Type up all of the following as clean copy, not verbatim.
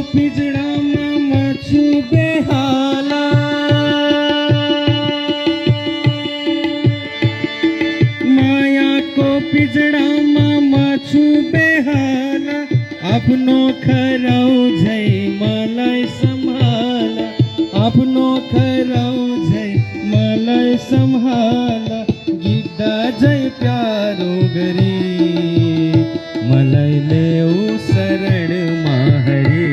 पिजड़ा में मछु बेहाला, माया को पिजड़ा में मछु बेहाला, अपनो खराव जय मलय संभाला, अपनो खराव जय मलय संभाला, गिद्दा जय प्यारो गरी मलय लेऊ शरण माहरी।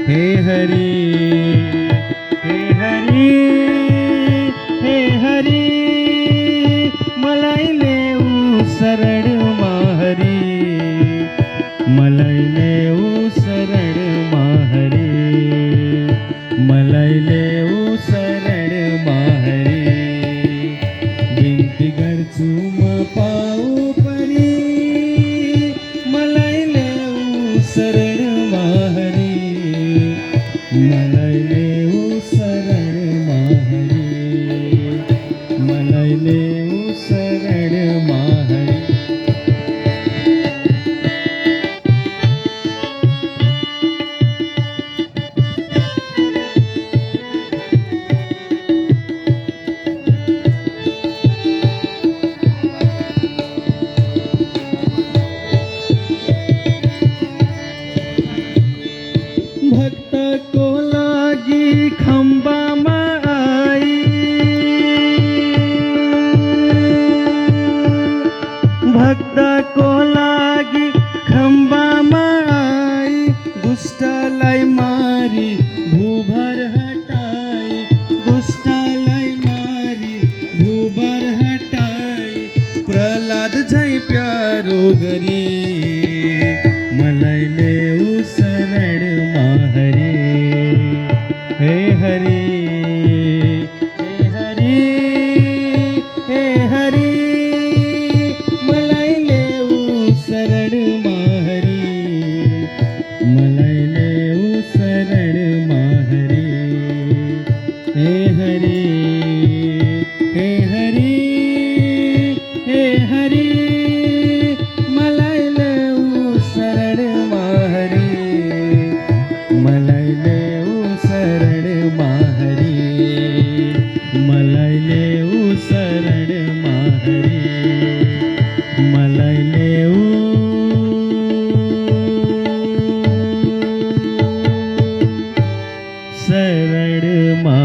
हे हरि हे हरि हे हरि मलय लेऊ शरण माहरी, मलय लेऊ शरण माहरी, मलय लेऊ शरण माहरी। बिनती करचू म पाऊ परी, मलय लेऊ शरण माहरी, मलय लेऊ शरण माहरी, मलय लेऊ शरण माहरी। भक्त को लागी खंबा में आई, भक्त को लागी खंबा में आई, दुष्ट लाई मारी भूभर हटाई, दुष्ट लाई मारी भूभर हटाई, प्रहलाद जय प्यारो गरी मलय लेऊ शरण माहरी। हे हरि हे हरि हे हरि मलय लेऊ शरण माहरी, मलय लेऊ शरण माहरी। हे हरि हे हरि हे हरि मलय लेऊ शरण माहरी, मलय लेऊ शरण माहरी, मलय लेऊ शरण माहरी, मलय लेऊ शरण माहरी।